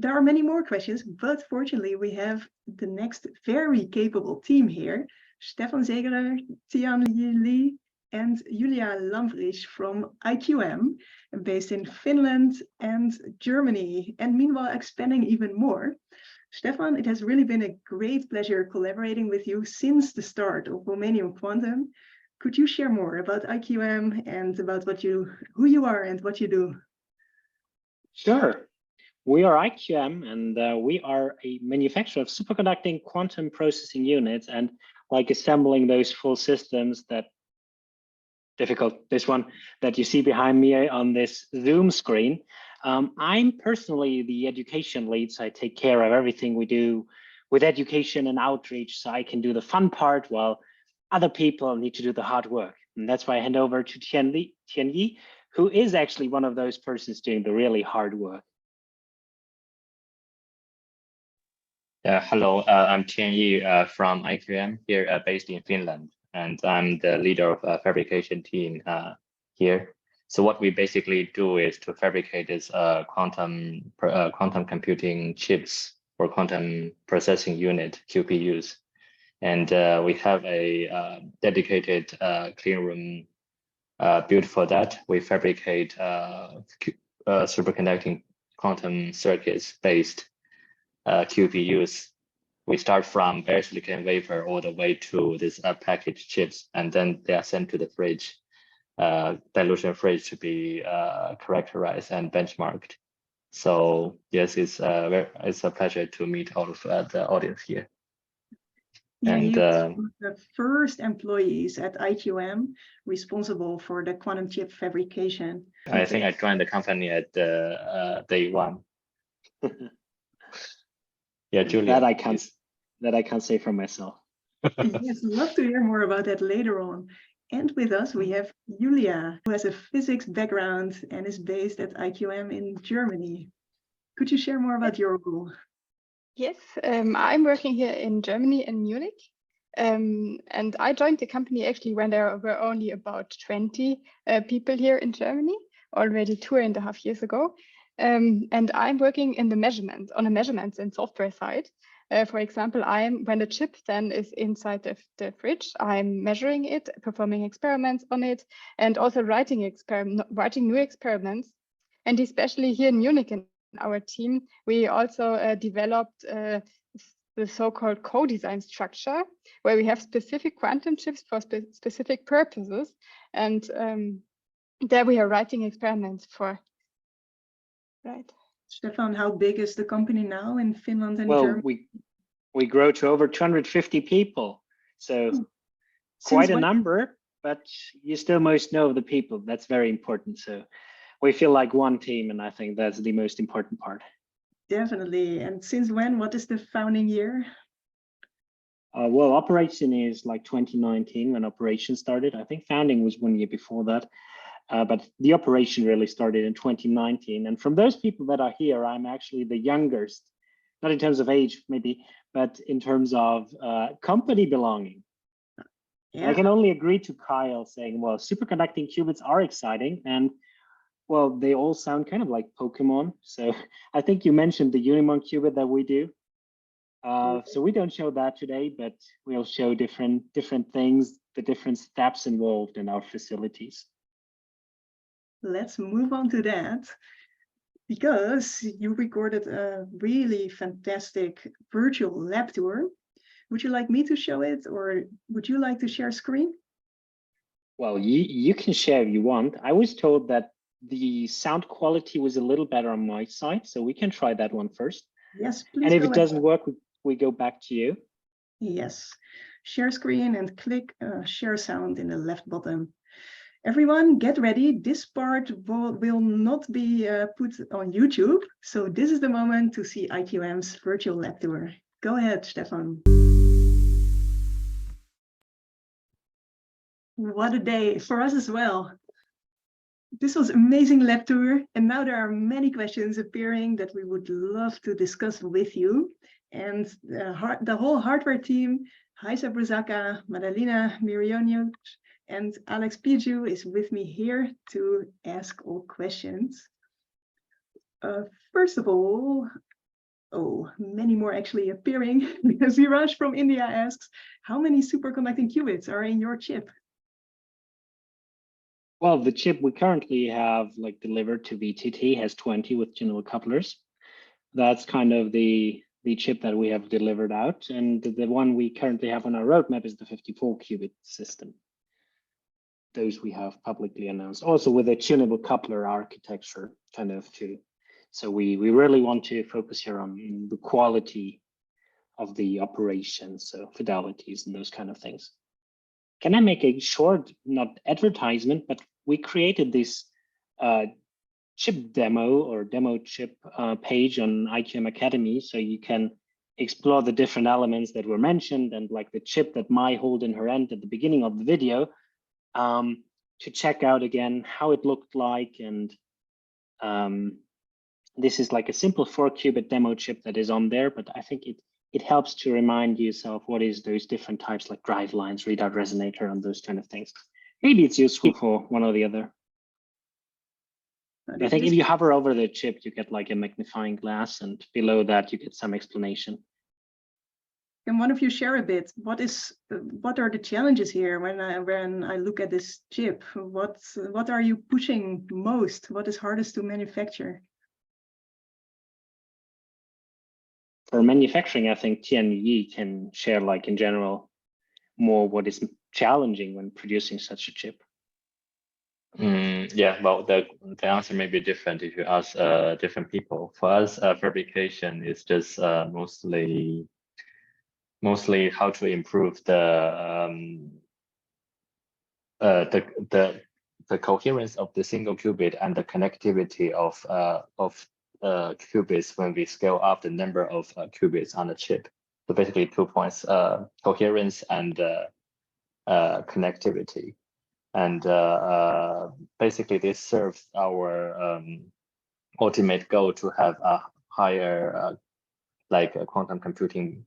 there are many more questions, but fortunately we have the next very capable team here. Stefan Seegerer, Tianyi, and Julia Lamprich from IQM, based in Finland and Germany, and meanwhile expanding even more. Stefan, it has really been a great pleasure collaborating with you since the start of WOMANIUM Quantum. Could you share more about IQM and about who you are and what you do? Sure. We are IQM, and we are a manufacturer of superconducting quantum processing units, and like assembling those full systems this one that you see behind me on this Zoom screen. I'm personally the education lead, so I take care of everything we do with education and outreach, so I can do the fun part while other people need to do the hard work. And that's why I hand over to Tianyi, who is actually one of those persons doing the really hard work. Hello, I'm Tianyi from IQM here, based in Finland, and I'm the leader of fabrication team here. So what we basically do is to fabricate this quantum computing chips for quantum processing unit, QPUs. And we have a dedicated clean room built for that. We fabricate superconducting quantum circuits based QPUs. We start from bare silicon wafer all the way to this packaged chips, and then they are sent to the fridge, dilution fridge, to be characterized and benchmarked. So yes, it's a pleasure to meet all of the audience here. Yeah, and you're the first employees at IQM responsible for the quantum chip fabrication. I think I joined the company at day one. Yeah, Julia. That I can't say for myself. Yes, love to hear more about that later on. And with us, we have Julia, who has a physics background and is based at IQM in Germany. Could you share more about your role? Yes, I'm working here in Germany, in Munich. And I joined the company actually when there were only about 20 people here in Germany, already 2.5 years ago. And I'm working in the measurements, on the measurements and software side. For example, when the chip then is inside the fridge, I'm measuring it, performing experiments on it, and also writing new experiments. And especially here in Munich in our team, we also developed the so-called co-design structure, where we have specific quantum chips for specific purposes. And there we are writing experiments for. Right. Stefan, how big is the company now in Finland and Germany? Well, we grow to over 250 people, so quite a number, but you still most know the people. That's very important. So we feel like one team, and I think that's the most important part. Definitely. And since when? What is the founding year? Well, operation is like 2019 when operation started. I think founding was 1 year before that. But the operation really started in 2019. And from those people that are here, I'm actually the youngest, not in terms of age, maybe, but in terms of company belonging. Yeah. I can only agree to Kyle saying, well, superconducting qubits are exciting. And well, they all sound kind of like Pokemon. So I think you mentioned the Unimon qubit that we do. So we don't show that today, but we'll show different things, the different steps involved in our facilities. Let's move on to that, because you recorded a really fantastic virtual lab tour. Would you like me to show it, or would you like to share screen? Well, you can share if you want. I was told that the sound quality was a little better on my side, so we can try that one first. Yes, please. And if it doesn't work, we go back to you. Yes, share screen and click share sound in the left bottom. Everyone, get ready. This part will not be put on YouTube. So this is the moment to see IQM's virtual lab tour. Go ahead, Stefan. What a day for us as well. This was amazing lab tour. And now there are many questions appearing that we would love to discuss with you. And the whole hardware team, Rayssa, Bruzaca, Madalina, Mironiuc, and Alex Piedjou is with me here to ask all questions. First of all, Oh, many more actually appearing because Viraj from India asks, how many superconducting qubits are in your chip? Well, the chip we currently have like delivered to VTT has 20 with general couplers. That's kind of the chip that we have delivered out. And the one we currently have on our roadmap is the 54 qubit system. Those we have publicly announced, also with a tunable coupler architecture kind of too. So we really want to focus here on the quality of the operations, so fidelities and those kind of things. Can I make a short, not advertisement, but we created this chip demo or demo chip page on IQM Academy, so you can explore the different elements that were mentioned and like the chip that Mai hold in her hand at the beginning of the video, to check out again how it looked like. And this is like a simple 4-qubit demo chip that is on there, but I think it helps to remind yourself what is those different types like drive lines, readout resonator, and those kind of things. Maybe it's useful for one or the other. I think if you hover over the chip, you get like a magnifying glass, and below that you get some explanation. Can one of you share a bit? What are the challenges here when I look at this chip? What are you pushing most? What is hardest to manufacture? For manufacturing, I think Tianyi can share, like in general, more what is challenging when producing such a chip. Yeah, well, the answer may be different if you ask different people. For us, fabrication is just mostly how to improve the coherence of the single qubit and the connectivity of qubits when we scale up the number of qubits on the chip. So basically 2 points: coherence and connectivity. And basically this serves our ultimate goal to have a higher quantum computing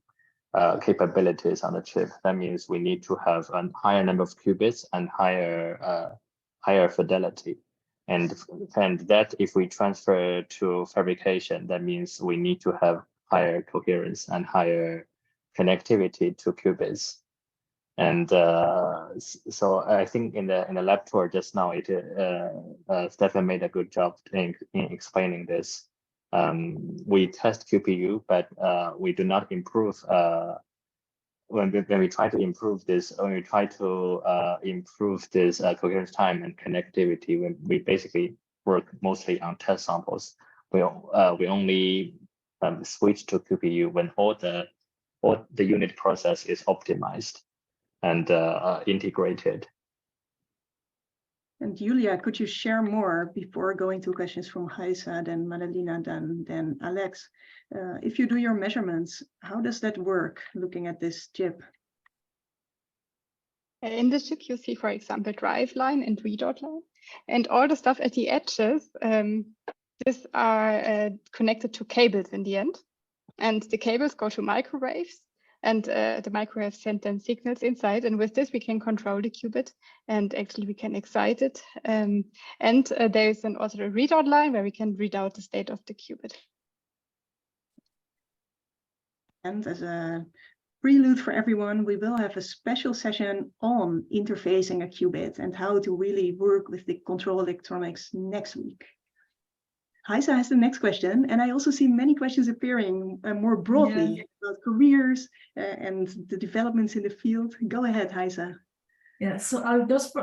capabilities on the chip. That means we need to have a higher number of qubits and higher fidelity. And that if we transfer to fabrication, that means we need to have higher coherence and higher connectivity to qubits. And so I think in the lab tour just now, Stefan made a good job in explaining this. We test QPU, but we do not improve when we try to improve this. When we try to improve this coherence time and connectivity, when we basically work mostly on test samples, we only switch to QPU when all the unit process is optimized and integrated. And Julia, could you share more before going to questions from Rayssa, then Madalina, then Alex? If you do your measurements, how does that work looking at this chip? In the chip, you see, for example, drive line and readout line, and all the stuff at the edges. These are connected to cables in the end, and the cables go to microwaves. And the microwaves send then signals inside, and with this we can control the qubit, and actually we can excite it. And there is then also a readout line where we can read out the state of the qubit. And as a prelude for everyone, we will have a special session on interfacing a qubit and how to really work with the control electronics next week. Rayssa has the next question, and I also see many questions appearing more broadly about careers and the developments in the field. Go ahead, Rayssa. Yeah, so I'll just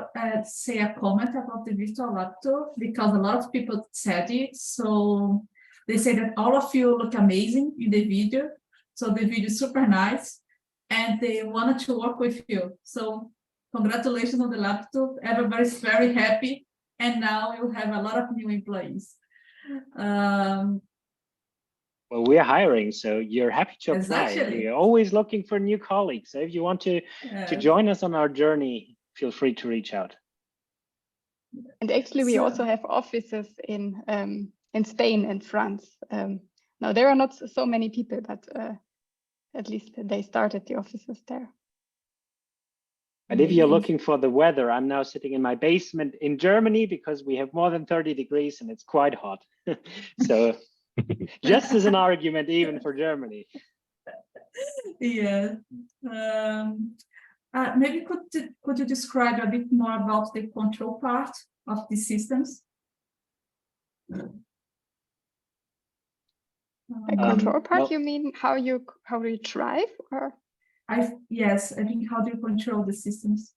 say a comment about the virtual laptop, because a lot of people said it. So they say that all of you look amazing in the video. So the video is super nice, and they wanted to work with you. So congratulations on the laptop. Everybody's very happy, and now you have a lot of new employees. Well, we're hiring, so you're happy to apply. Exactly. We're always looking for new colleagues. So if you want to join us on our journey, feel free to reach out. And actually, we also have offices in Spain and France. Now there are not so many people, but at least they started the offices there. And if you're looking for the weather, I'm now sitting in my basement in Germany because we have more than 30 degrees and it's quite hot. So Just as an argument, even for Germany. Yeah. Maybe could you describe a bit more about the control part of the systems? A control part, well, you mean how you drive, or? Yes, I think how do you control the systems?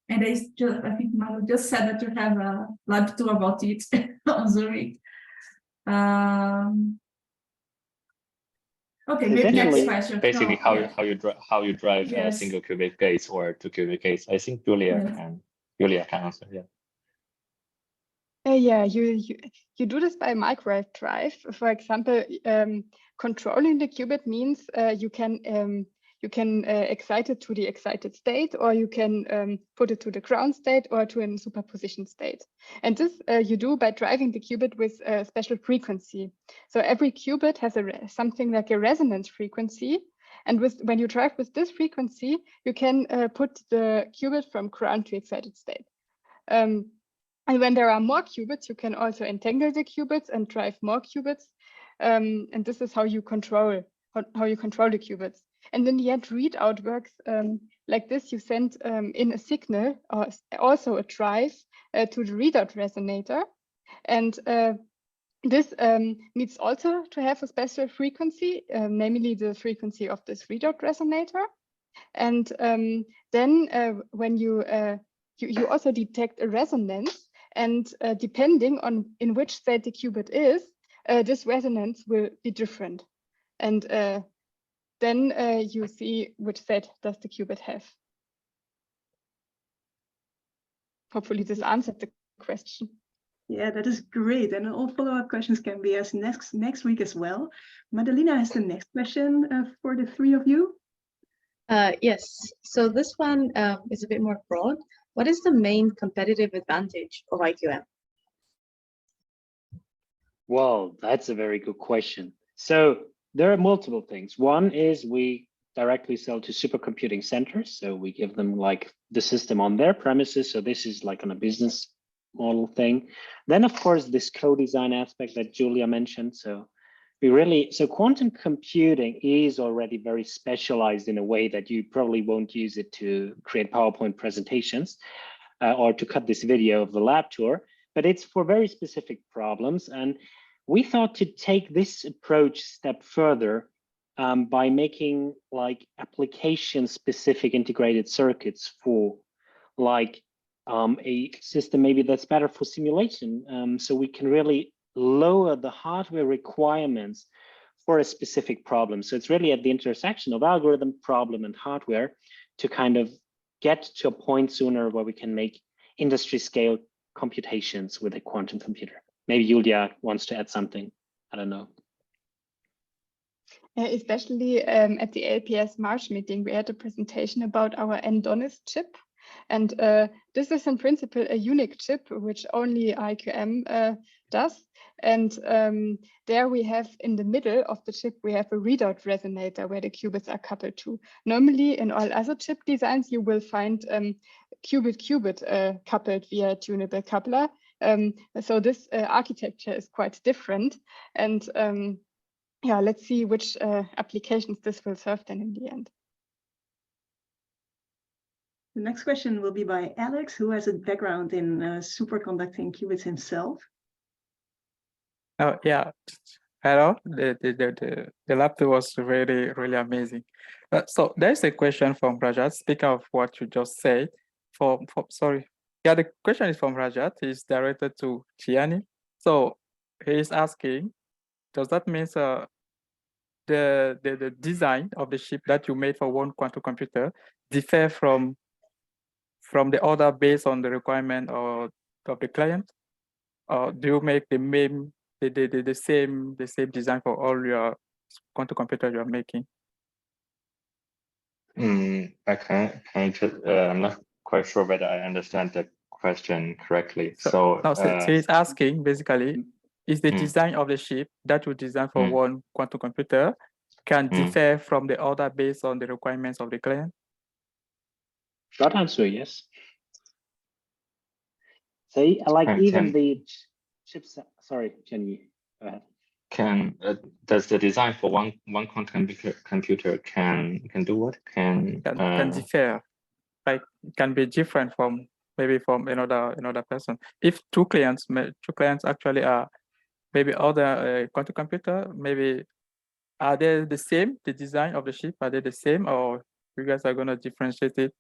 And I think Marlou just said that you have a lab tour about it on Zurich. Okay, maybe next question. Basically, No, how you drive yes. single qubit gates or 2 qubit gates. I think Julia can answer. Yeah. Yeah, you do this by microwave drive. For example, controlling the qubit means you can excite it to the excited state, or you can put it to the ground state or to a superposition state. And this you do by driving the qubit with a special frequency. So every qubit has something like a resonance frequency. And when you drive with this frequency, you can put the qubit from ground to excited state. And when there are more qubits, you can also entangle the qubits and drive more qubits. And this is how you control the qubits. And in the end, readout works like this. You send in a signal, or also a drive, to the readout resonator. And this needs also to have a special frequency, namely the frequency of this readout resonator. And then when you also detect a resonance, and depending on in which state the qubit is, this resonance will be different. And then you see which state does the qubit have. Hopefully this answered the question. Yeah, that is great. And all follow-up questions can be asked next week as well. Madalina has the next question for the three of you. Yes, so this one is a bit more broad. What is the main competitive advantage of IQM? Well, that's a very good question. So there are multiple things. One is we directly sell to supercomputing centers. So we give them like the system on their premises. So this is like on a business model thing. Then of course, this co-design aspect that Julia mentioned. So quantum computing is already very specialized in a way that you probably won't use it to create PowerPoint presentations or to cut this video of the lab tour, but it's for very specific problems. And we thought to take this approach a step further by making like application specific integrated circuits for like a system maybe that's better for simulation. So we can really lower the hardware requirements for a specific problem. So it's really at the intersection of algorithm, problem, and hardware to kind of get to a point sooner where we can make industry scale computations with a quantum computer. Maybe Julia wants to add something. I don't know. Especially at the LPS March meeting, we had a presentation about our NDONIS chip. And this is in principle a unique chip, which only IQM does. And there we have in the middle of the chip, we have a readout resonator where the qubits are coupled to. Normally in all other chip designs, you will find qubit-qubit coupled via tunable coupler. So this architecture is quite different. And yeah, let's see which applications this will serve then in the end. The next question will be by Alex, who has a background in superconducting qubits himself. Oh yeah, hello. The lab tour was really amazing. So there's a question from Rajat. Speaking of what you just said, sorry, yeah, the question is from Rajat. It's directed to Tianyi. So he's asking, does that mean the design of the chip that you made for one quantum computer differ from the other based on the requirement of the client? Or do you make the same design for all your quantum computers you're making? I'm not quite sure whether I understand the question correctly. So he's asking basically, is the design of the chip that you design for one quantum computer can differ from the other based on the requirements of the client? Short answer, yes. So like even the chips, sorry, Tianyi, go ahead. does the design for one quantum computer can do what? Can differ, like can be different from maybe from another person. If two clients actually are maybe other quantum computer, maybe are they the same? The design of the chip, are they the same, or you guys are gonna differentiate it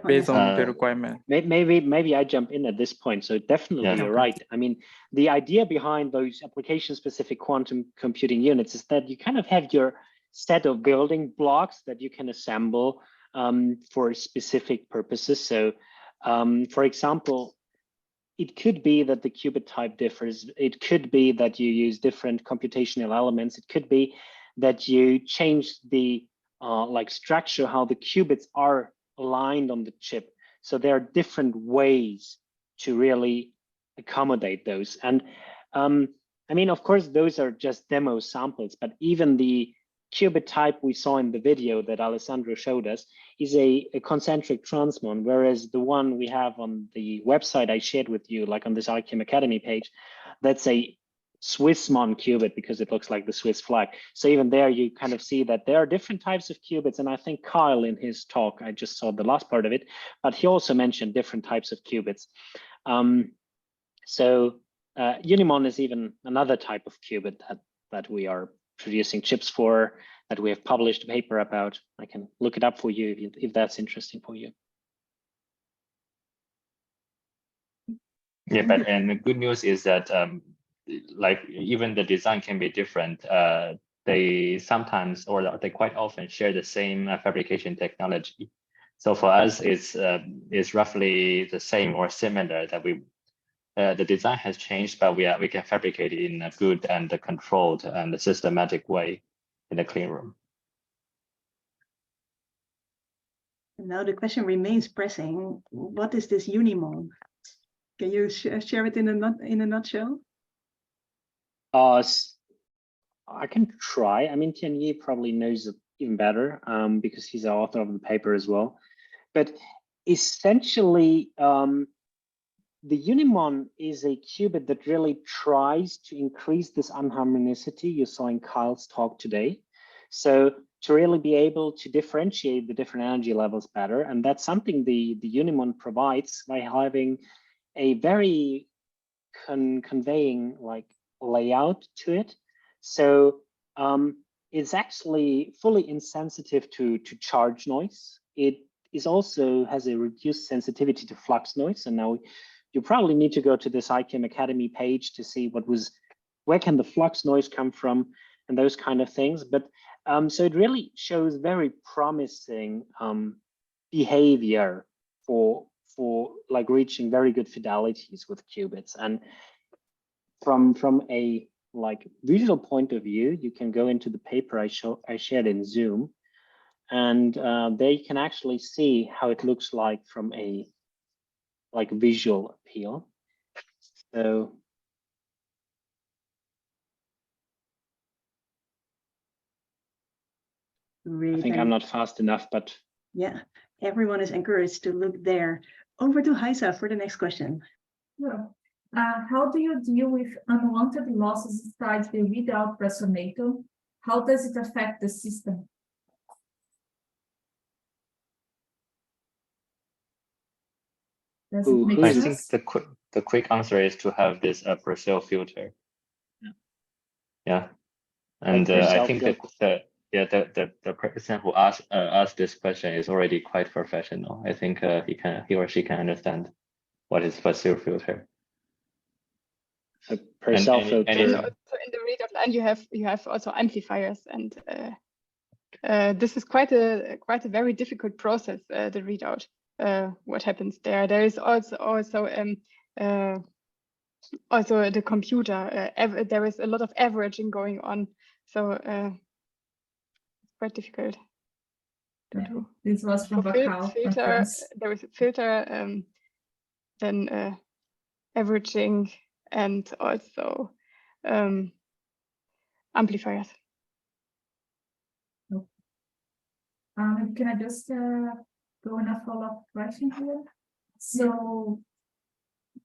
based on the requirement? Maybe I jump in at this point. So definitely you're right. I mean, the idea behind those application-specific quantum computing units is that you kind of have your set of building blocks that you can assemble for specific purposes. So, for example, it could be that the qubit type differs. It could be that you use different computational elements. It could be that you change the like structure, how the qubits are aligned on the chip. So there are different ways to really accommodate those. And I mean, of course, those are just demo samples, but even the qubit type we saw in the video that Alessandro showed us is a concentric transmon, whereas the one we have on the website I shared with you, like on this IQM Academy page, that's a Swissmon qubit because it looks like the Swiss flag. So even there, you kind of see that there are different types of qubits. And I think Kyle in his talk, I just saw the last part of it, but he also mentioned different types of qubits. Unimon is even another type of qubit that we are producing chips for, that we have published a paper about. I can look it up for you if that's interesting for you. Yeah, but and the good news is that like even the design can be different. They sometimes, or they quite often share the same fabrication technology. So for us, it's roughly the same or similar, that the design has changed, but we can fabricate it in a good and a controlled and a systematic way in the clean room. Now the question remains pressing. What is this Unimon? Can you share it in a nutshell? I can try. I mean, Tianyi probably knows it even better because he's the author of the paper as well. But essentially, the Unimon is a qubit that really tries to increase this unharmonicity you saw in Kyle's talk today. So to really be able to differentiate the different energy levels better. And that's something the Unimon provides by having a very conveying like layout to it. So it's actually fully insensitive to charge noise. It is also has a reduced sensitivity to flux noise. And now you probably need to go to this IQM Academy page to see where can the flux noise come from and those kind of things. But so it really shows very promising behavior for like reaching very good fidelities with qubits. And from a like visual point of view, you can go into the paper I shared in Zoom, and there you can actually see how it looks like from a like visual appeal. So Really, I think I'm not fast enough, but yeah, everyone is encouraged to look there. Over to Rayssa for the next question. Yeah. How do you deal with unwanted losses inside the readout resonator? How does it affect the system? Does it make I sense? think the quick answer is to have this Brazil filter. Yeah, and I think that the person who asked this question is already quite professional. I think he or she can understand what is Brazil filter. a Purcell filter. And also in the readout line, you have also amplifiers, and this is quite a very difficult process. The readout, what happens there? There is also the computer. There is a lot of averaging going on, so it's quite difficult to do. This was from filter. There is a filter, then averaging, and also amplifiers. Can I just go in a follow-up question here? So,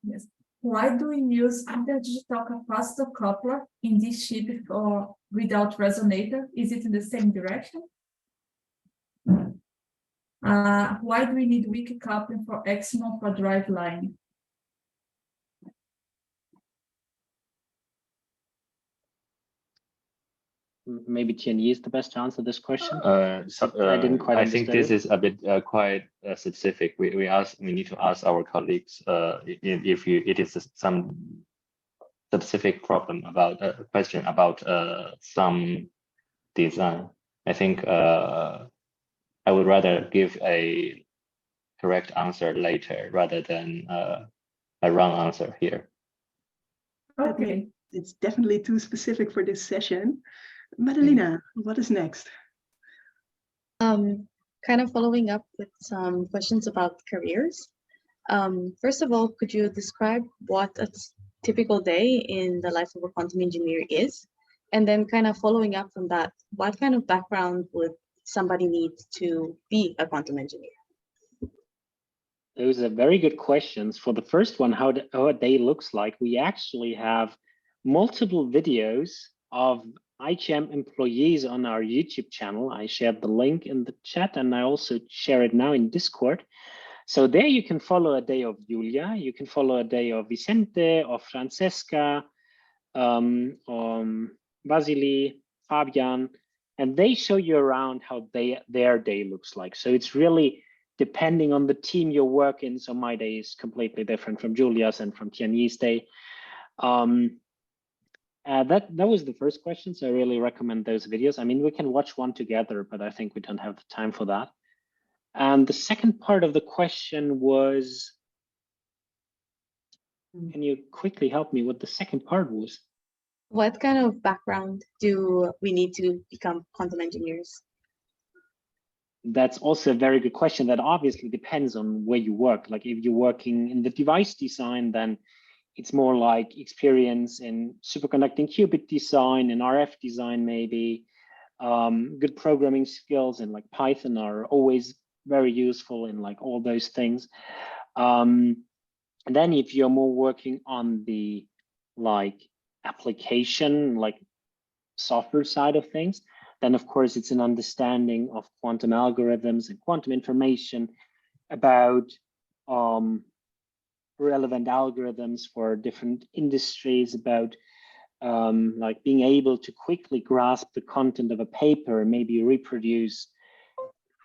yes, why do we use interdigital capacitor coupler in this chip or without resonator? Is it in the same direction? Why do we need weak coupling for XMON for drive line? Maybe Tianyi is the best to answer this question. I didn't quite I think understand this it. is a bit quite specific. We need to ask our colleagues if it is some specific problem about a question about some design. I think I would rather give a correct answer later rather than a wrong answer here. Okay. It's definitely too specific for this session. Madalina, what is next? Kind of following up with some questions about careers. First of all, could you describe what a typical day in the life of a quantum engineer is? And then kind of following up from that, what kind of background would somebody need to be a quantum engineer? Those are very good questions. For the first one, how a day looks like, we actually have multiple videos of IQM employees on our YouTube channel. I shared the link in the chat and I also share it now in Discord. So there you can follow a day of Julia, you can follow a day of Vicente, of Francesca, Vasily, Fabian, and they show you around how their day looks like. So it's really depending on the team you work in. So my day is completely different from Julia's and from Tianyi's day. That was the first question, so I really recommend those videos. I mean, we can watch one together, but I think we don't have the time for that. And the second part of the question was, can you quickly help me what the second part was? What kind of background do we need to become quantum engineers? That's also a very good question. That obviously depends on where you work. Like if you're working in the device design, then it's more like experience in superconducting qubit design and RF design, maybe. Good programming skills in like Python are always very useful in like all those things. And then if you're more working on the like application, like software side of things, then of course it's an understanding of quantum algorithms and quantum information about relevant algorithms for different industries, about like being able to quickly grasp the content of a paper and maybe reproduce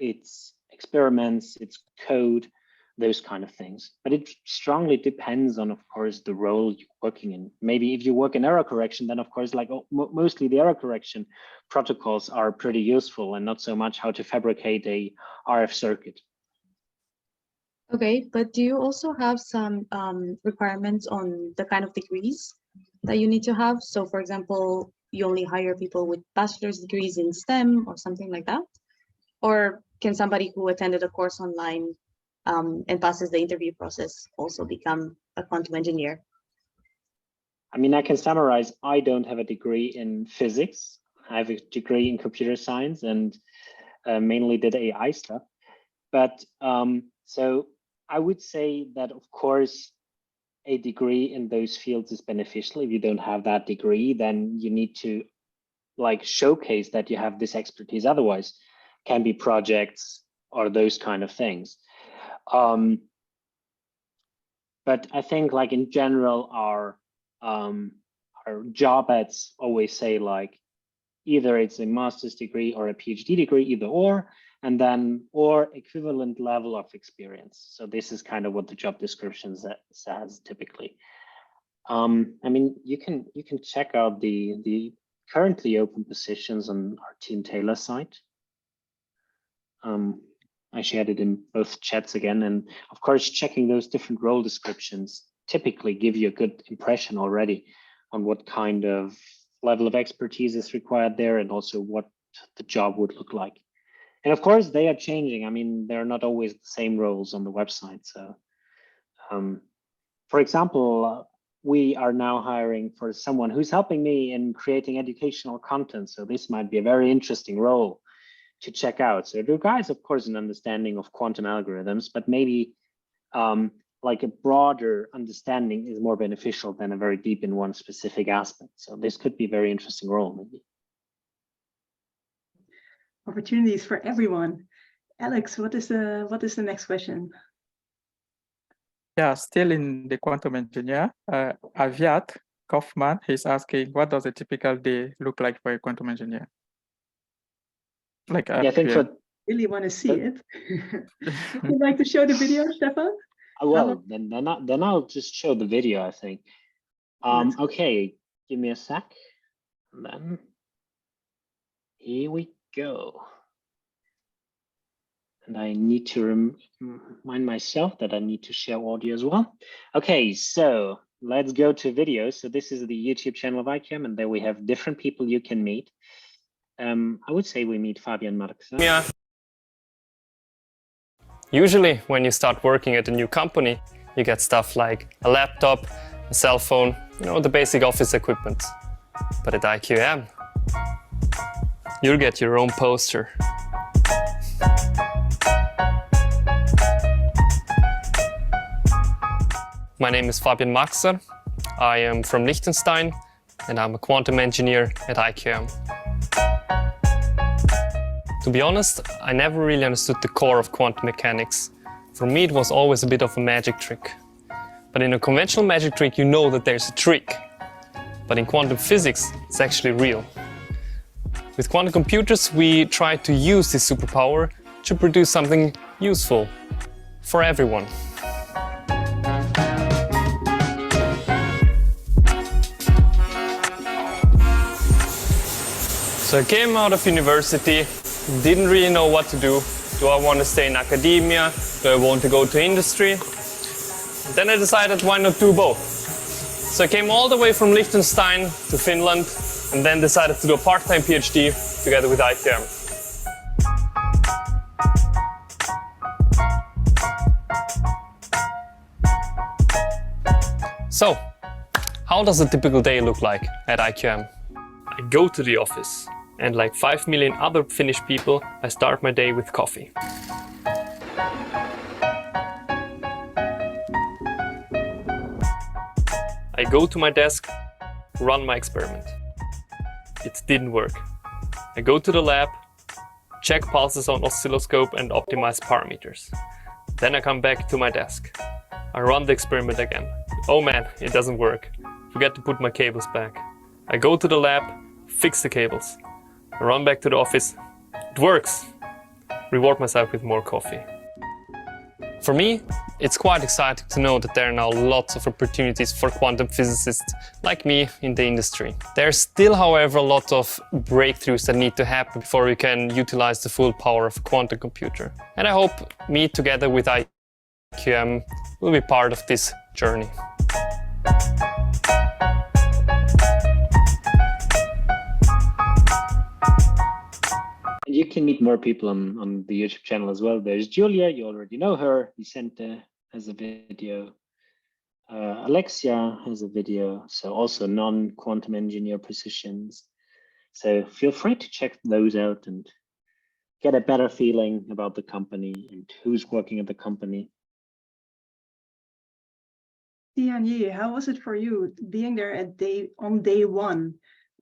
its experiments, its code, those kind of things. But it strongly depends on, of course, the role you're working in. Maybe if you work in error correction, then of course, like mostly the error correction protocols are pretty useful and not so much how to fabricate a RF circuit. Okay, but do you also have some requirements on the kind of degrees that you need to have? So for example, you only hire people with bachelor's degrees in STEM or something like that? Or can somebody who attended a course online and passes the interview process also become a quantum engineer? I mean, I can summarize, I don't have a degree in physics. I have a degree in computer science and mainly did AI stuff. But so I would say that, of course, a degree in those fields is beneficial. If you don't have that degree, then you need to like showcase that you have this expertise. Otherwise, can be projects or those kind of things. But I think like in general, our job ads always say like, either it's a master's degree or a PhD degree, either or, and then or equivalent level of experience. So this is kind of what the job description says typically. I mean, you can check out the currently open positions on our Team Taylor site. I shared it in both chats again, and of course, checking those different role descriptions typically give you a good impression already on what kind of level of expertise is required there and also what the job would look like. And of course, they are changing. I mean, they're not always the same roles on the website. So, for example, we are now hiring for someone who's helping me in creating educational content. So this might be a very interesting role to check out. So it requires, of course, an understanding of quantum algorithms, but maybe like a broader understanding is more beneficial than a very deep in one specific aspect. So this could be a very interesting role, maybe. Opportunities for everyone. Alex, what is the next question? Yeah, still in the quantum engineer, Aviat Kaufman, he's asking, what does a typical day look like for a quantum engineer? Like, I think for really want to see it. Would you like to show the video, Stefan? well, then I'll just show the video, I think. Okay, give me a sec. And then here we go. And I need to remind myself that I need to share audio as well. Okay, so let's go to video. So this is the YouTube channel of IQM, and there we have different people you can meet. I would say we meet Fabian Marx. Yeah. Usually when you start working at a new company, you get stuff like a laptop, a cell phone, you know, the basic office equipment. But at IQM, you'll get your own poster. My name is Fabian Maxer. I am from Liechtenstein and I'm a quantum engineer at IQM. To be honest, I never really understood the core of quantum mechanics. For me, it was always a bit of a magic trick. But in a conventional magic trick, you know that there's a trick. But in quantum physics, it's actually real. With quantum computers, we try to use this superpower to produce something useful for everyone. So I came out of university, didn't really know what to do. Do I want to stay in academia? Do I want to go to industry? Then I decided, why not do both? So I came all the way from Liechtenstein to Finland and then decided to do a part-time PhD together with IQM. So, how does a typical day look like at IQM? I go to the office. And like 5 million other Finnish people, I start my day with coffee. I go to my desk, run my experiment. It didn't work. I go to the lab, check pulses on oscilloscope and optimize parameters. Then I come back to my desk. I run the experiment again. Oh man, it doesn't work. Forget to put my cables back. I go to the lab, fix the cables. I run back to the office. It works! Reward myself with more coffee. For me, it's quite exciting to know that there are now lots of opportunities for quantum physicists like me in the industry. There are still, however, a lot of breakthroughs that need to happen before we can utilize the full power of a quantum computer. And I hope me, together with IQM, will be part of this journey. You can meet more people on the YouTube channel as well. There's Julia, you already know her. Vicente has a video. Alexia has a video. So also non-quantum engineer positions. So feel free to check those out and get a better feeling about the company and who's working at the company. Tianyi, how was it for you being there on day one?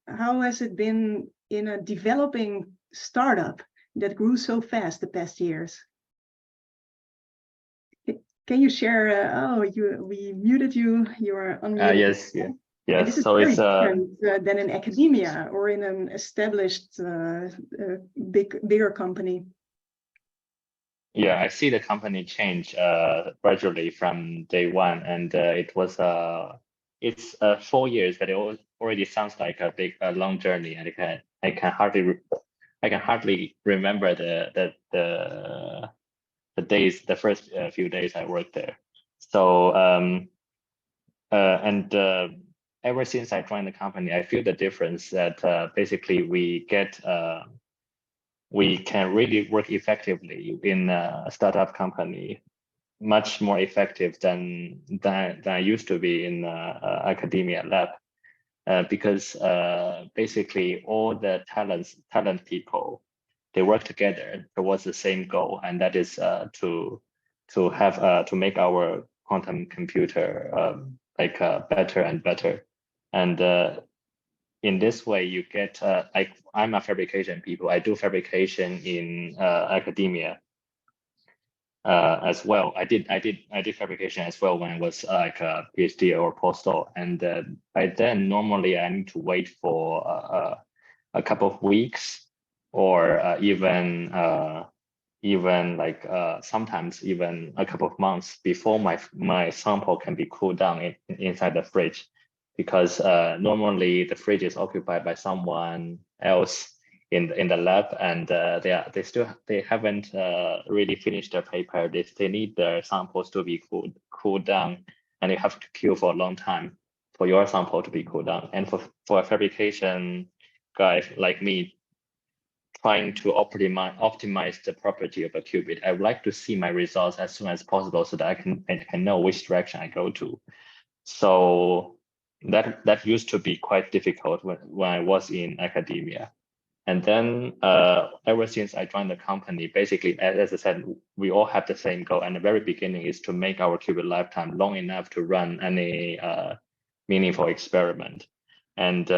How has it been in a developing startup that grew so fast the past years? Can you share? We muted you. You are unmuted. Yes, yeah. Yes. This is So very it's different than in academia or in an established bigger company. Yeah, I see the company change gradually from day one, and it's 4 years, but it already sounds like a long journey, and I can hardly remember the first few days I worked there. So ever since I joined the company, I feel the difference that basically we can really work effectively in a startup company, much more effective than I used to be in academia lab, because basically all the talent people, they work together towards the same goal, and that is to make our quantum computer better and better. And in this way, you get I'm a fabrication people. I do fabrication in academia as well. I did fabrication as well when I was like a PhD or postdoc. And by then, normally I need to wait for a couple of weeks, or even like sometimes even a couple of months before my sample can be cooled down inside the fridge, because normally the fridge is occupied by someone else in the lab, and they haven't really finished their paper. They need their samples to be cooled down, and you have to queue for a long time for your sample to be cooled down. And for a fabrication guy like me, trying to optimize the property of a qubit, I would like to see my results as soon as possible so that I can know which direction I go to. So that used to be quite difficult when I was in academia. And then ever since I joined the company, basically, as I said, we all have the same goal. And the very beginning is to make our qubit lifetime long enough to run any meaningful experiment. And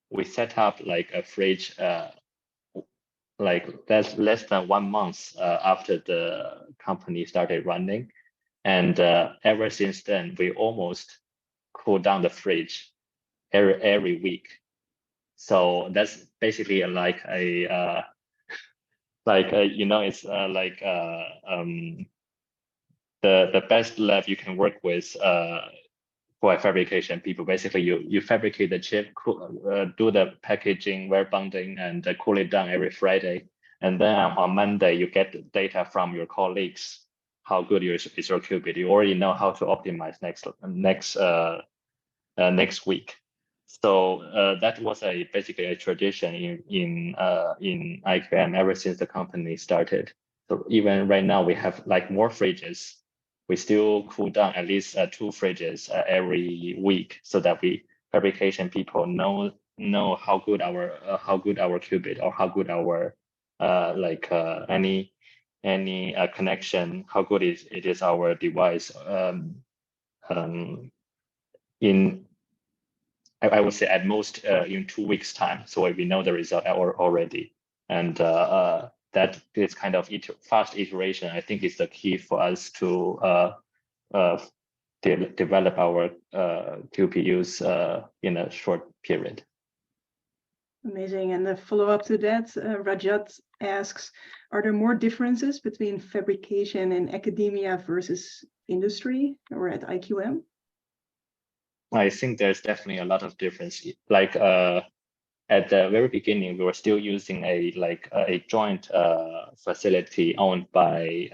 we set up like a fridge like less than 1 month after the company started running. And ever since then, we almost cool down the fridge every week. So that's basically like a you know, it's like the best lab you can work with for fabrication people. Basically, you fabricate the chip, do the packaging, wire bonding, and cool it down every Friday. And then on Monday, you get data from your colleagues. How good is your qubit? You already know how to optimize next week. So that was basically a tradition in IQM ever since the company started. So even right now, we have like more fridges. We still cool down at least 2 fridges every week, so that fabrication people know how good our qubit, or how good our any connection, how good it is our device. I would say at most in 2 weeks' time, so we know the result already. And that is kind of fast iteration, I think, is the key for us to develop our QPUs in a short period. Amazing. And a follow-up to that, Rajat asks, are there more differences between fabrication in academia versus industry or at IQM? I think there's definitely a lot of difference. Like at the very beginning, we were still using a joint facility owned by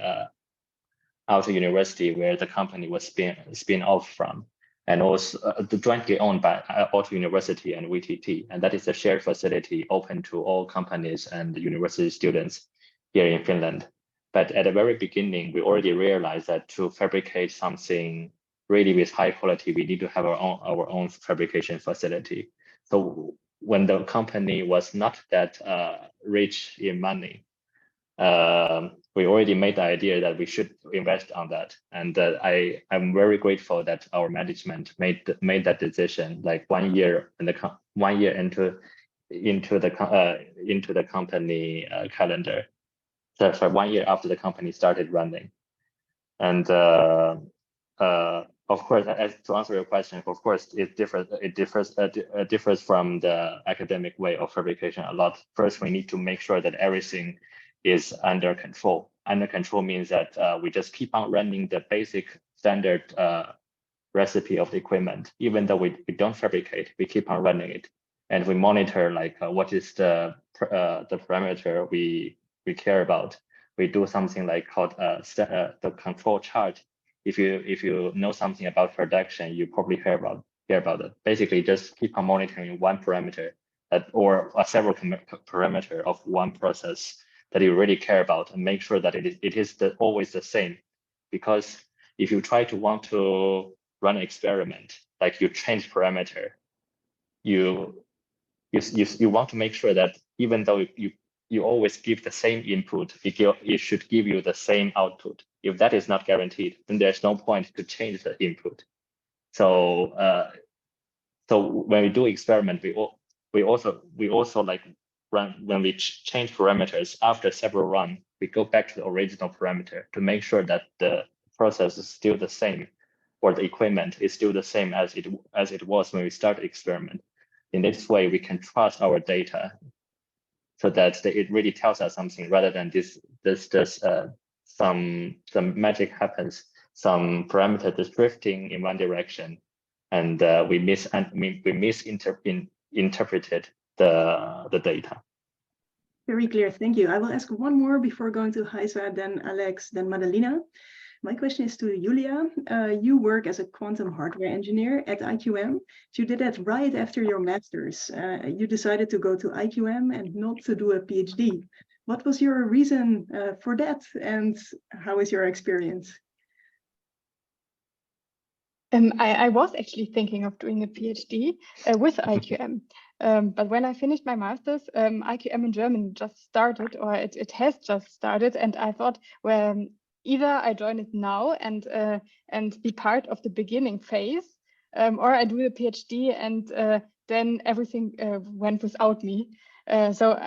Aalto University, where the company was spin off from, and also the jointly owned by Aalto University and VTT, and that is a shared facility open to all companies and university students here in Finland. But at the very beginning, we already realized that to fabricate something really with high quality, we need to have our own fabrication facility. So when the company was not that rich in money, we already made the idea that we should invest on that. And I'm very grateful that our management made that decision like 1 year into the company calendar. So for 1 year after the company started running. And of course, to answer your question, of course, it differs from the academic way of fabrication a lot. First, we need to make sure that everything is under control. Under control means that we just keep on running the basic standard recipe of the equipment. Even though we don't fabricate, we keep on running it. And we monitor like what is the parameter we care about. We do something like called the control chart. If you know something about production, you probably hear about it. Basically, just keep on monitoring one parameter or several parameter of one process that you really care about, and make sure that it is always the same. Because if you want to run an experiment, like you change parameter, you want to make sure that even though you always give the same input, it should give you the same output. If that is not guaranteed, then there's no point to change the input. So so when we do experiment, we also like run, when we change parameters after several runs, we go back to the original parameter to make sure that the process is still the same, or the equipment is still the same as it was when we started the experiment. In this way, we can trust our data, so that it really tells us something, rather than some magic happens, some parameter is drifting in one direction, and we misinterpreted the data. Very clear, thank you. I will ask one more before going to Rayssa, then Alex, then Madalina. My question is to Julia. You work as a quantum hardware engineer at IQM. You did that right after your master's. You decided to go to IQM and not to do a PhD. What was your reason for that, and how is your experience? I was actually thinking of doing a PhD with IQM. But when I finished my master's, IQM in Germany just started, or it has just started, and I thought, well, either I join it now and be part of the beginning phase, or I do a PhD and then everything went without me. So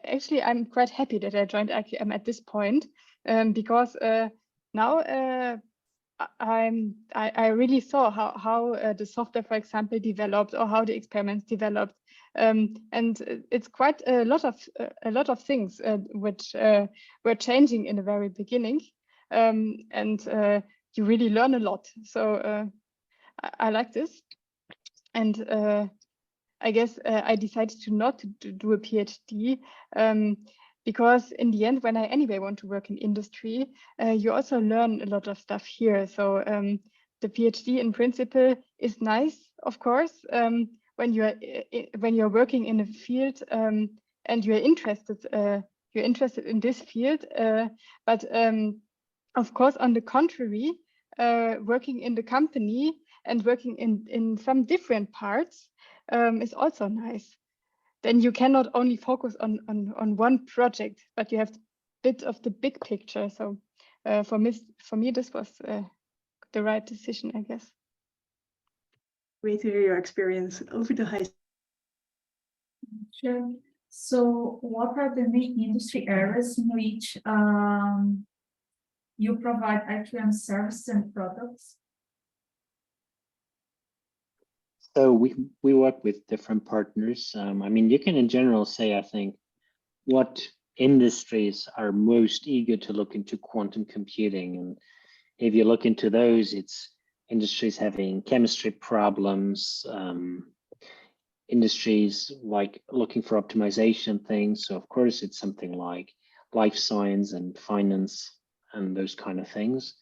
actually, I'm quite happy that I joined IQM at this point, because now I really saw how the software, for example, developed, or how the experiments developed, and it's quite a lot of things which were changing in the very beginning, and you really learn a lot. So I like this, and I guess I decided to not to do a PhD. Because in the end, when I anyway want to work in industry, you also learn a lot of stuff here. So the PhD in principle is nice, of course, when you're working in a field and you're interested in this field. But of course, on the contrary, working in the company and working in some different parts is also nice. Then you cannot only focus on one project, but you have a bit of the big picture. So for me, this was the right decision, I guess. Great to hear your experience. Over to Rayssa. Sure. So what are the main industry areas in which you provide IQM services and products? So we work with different partners. I mean, you can in general say, I think, what industries are most eager to look into quantum computing. And if you look into those, it's industries having chemistry problems, industries like looking for optimization things. So of course, it's something like life science and finance and those kind of things.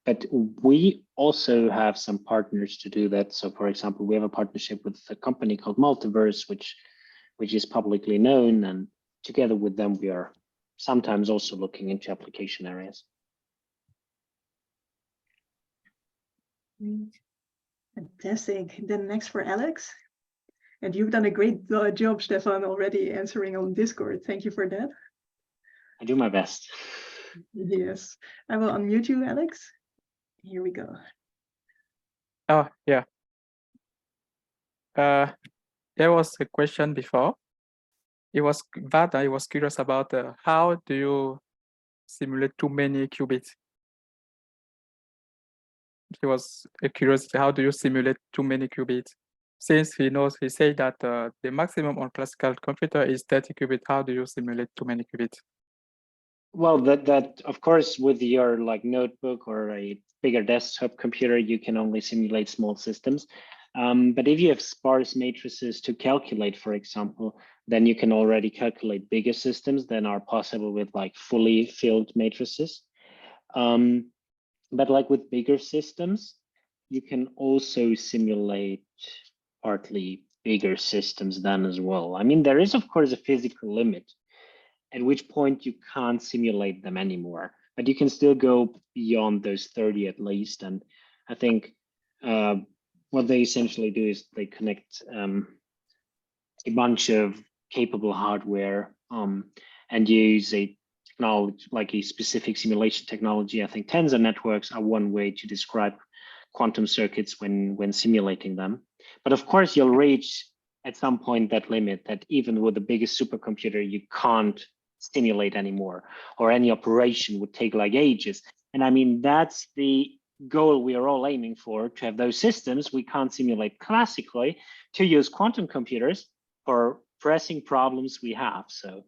But we also have some partners to do that. So for example, we have a partnership with a company called Multiverse, which is publicly known. And together with them, we are sometimes also looking into application areas. Fantastic. Then next for Alex. And you've done a great job, Stefan, already answering on Discord. Thank you for that. I do my best. Yes. I will unmute you, Alex. Here we go. Oh, yeah. There was a question before. It was Vada, I was curious about how do you simulate too many qubits? He was curious, how do you simulate too many qubits? Since he said that the maximum on classical computer is 30 qubits, how do you simulate too many qubits? Well, that of course, with your like notebook or a bigger desktop computer, you can only simulate small systems. But if you have sparse matrices to calculate, for example, then you can already calculate bigger systems than are possible with like fully filled matrices. But like with bigger systems, you can also simulate partly bigger systems then as well. I mean, there is of course a physical limit at which point you can't simulate them anymore, but you can still go beyond those 30 at least. And I think what they essentially do is they connect a bunch of capable hardware and use a technology, like a specific simulation technology. I think tensor networks are one way to describe quantum circuits when simulating them. But of course, you'll reach at some point that limit that even with the biggest supercomputer, you can't simulate anymore, or any operation would take like ages. And I mean, that's the goal we are all aiming for, to have those systems we can't simulate classically, to use quantum computers for pressing problems we have. So,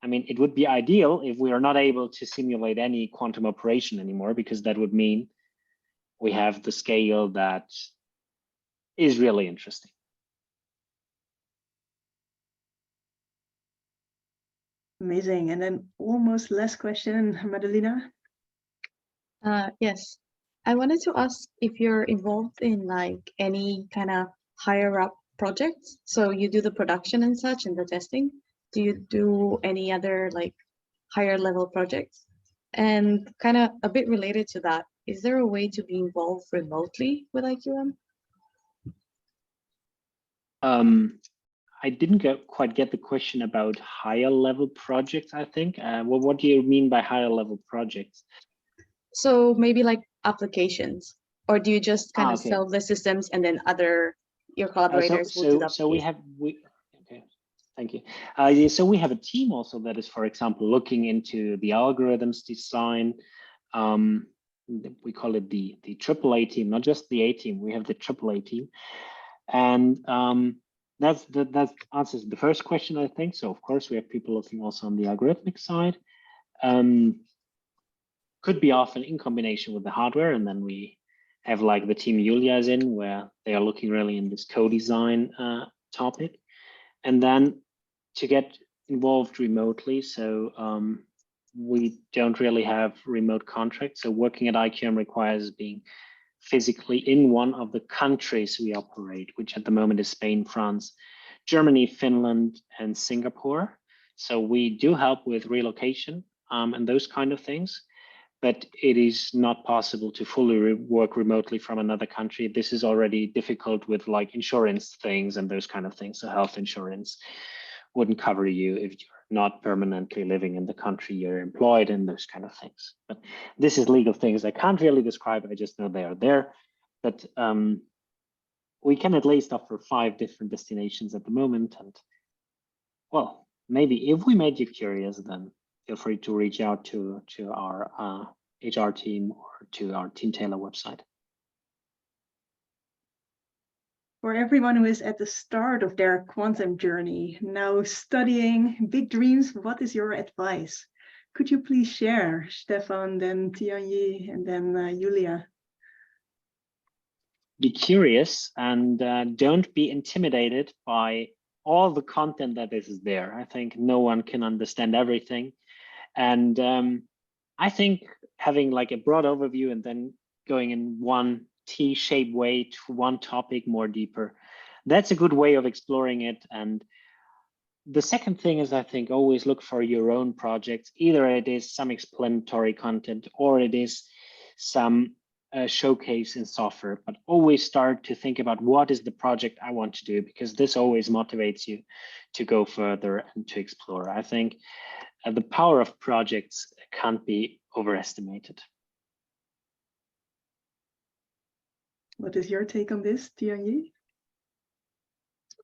I mean, it would be ideal if we are not able to simulate any quantum operation anymore, because that would mean we have the scale that is really interesting. Amazing. And then almost last question, Madalina. Yes, I wanted to ask if you're involved in like any kind of higher up projects. So you do the production and such and the testing. Do you do any other like higher level projects? And kind of a bit related to that, is there a way to be involved remotely with IQM? I didn't quite get the question about higher level projects, I think. Well, what do you mean by higher level projects? So maybe like applications, or do you just kind of okay. sell the systems and then your collaborators will do the application? Okay, thank you. Yeah, so we have a team also that is, for example, looking into the algorithms design. We call it the AAA team, not just the A team. We have the AAA team, and that answers the first question, I think. So of course we have people looking also on the algorithmic side. Could be often in combination with the hardware, and then we have like the team Julia is in, where they are looking really in this co-design topic, and then to get involved remotely. So we don't really have remote contracts. So working at IQM requires being physically in one of the countries we operate, which at the moment is Spain, France, Germany, Finland, and Singapore. So we do help with relocation and those kind of things, but it is not possible to fully work remotely from another country. This is already difficult with like insurance things and those kind of things. So health insurance wouldn't cover you if you're not permanently living in the country you're employed in, those kind of things. But this is legal things I can't really describe. I just know they are there. But we can at least offer 5 different destinations at the moment. And well, maybe if we made you curious, then feel free to reach out to our HR team or to our Team Taylor website. For everyone who is at the start of their quantum journey, now studying big dreams, what is your advice? Could you please share, Stefan, then Tianyi, and then Julia? Be curious and don't be intimidated by all the content that is there. I think no one can understand everything. And I think having like a broad overview and then going in one T-shaped way to one topic more deeper, that's a good way of exploring it. And the second thing is, I think, always look for your own projects. Either it is some explanatory content or it is some showcase in software, but always start to think about what is the project I want to do, because this always motivates you to go further and to explore. I think the power of projects can't be overestimated. What is your take on this, Tianyi?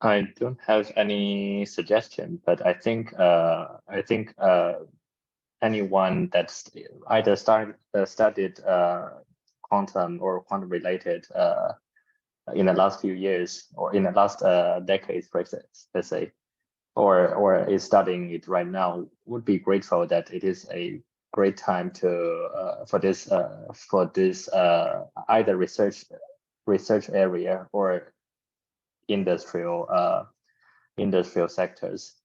I don't have any suggestion, but I think anyone that's either studied quantum or quantum related in the last few years or in the last decades, let's say, or is studying it right now, would be grateful that it is a great time to for this either research area or industrial sectors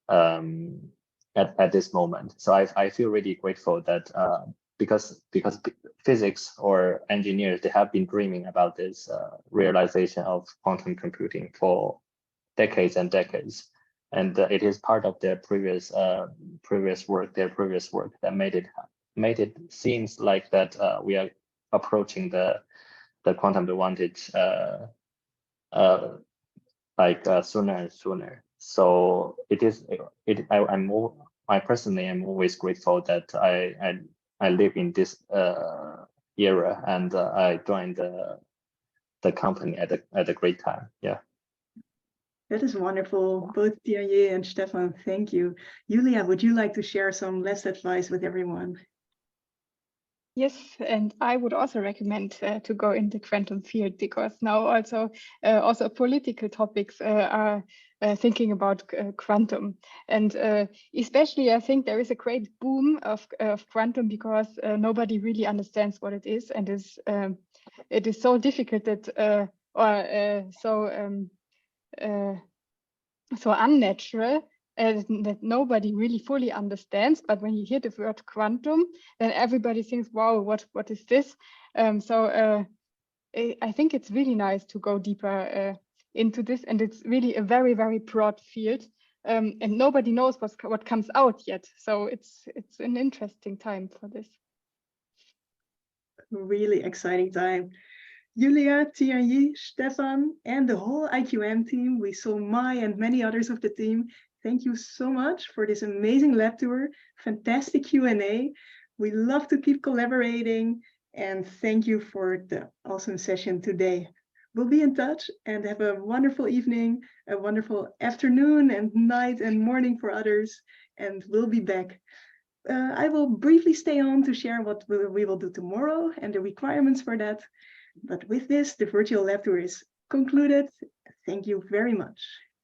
at this moment. So I feel really grateful that because physics or engineers, they have been dreaming about this realization of quantum computing for decades and decades, and it is part of their previous work that made it seems like that we are approaching the quantum advantage sooner and sooner. So I'm personally, I'm always grateful that I live in this era, and I joined the company at a great time. Yeah. That is wonderful. Both Tianyi and Stefan, thank you. Julia, would you like to share some last advice with everyone? Yes, and I would also recommend to go in the quantum field, because now also political topics are thinking about quantum, and especially I think there is a great boom of quantum, because nobody really understands what it is, and it is so difficult that so unnatural that nobody really fully understands. But when you hear the word quantum, then everybody thinks, wow, what is this? I think it's really nice to go deeper into this, and it's really a very, very broad field, and nobody knows what comes out yet. So it's an interesting time for this. Really exciting time. Julia, Tianyi, Stefan, and the whole IQM team, we saw Mai and many others of the team. Thank you so much for this amazing lab tour, fantastic Q&A. We love to keep collaborating, and thank you for the awesome session today. We'll be in touch, and have a wonderful evening, a wonderful afternoon and night and morning for others, and we'll be back. I will briefly stay on to share what we will do tomorrow and the requirements for that. But with this, the virtual lab tour is concluded. Thank you very much.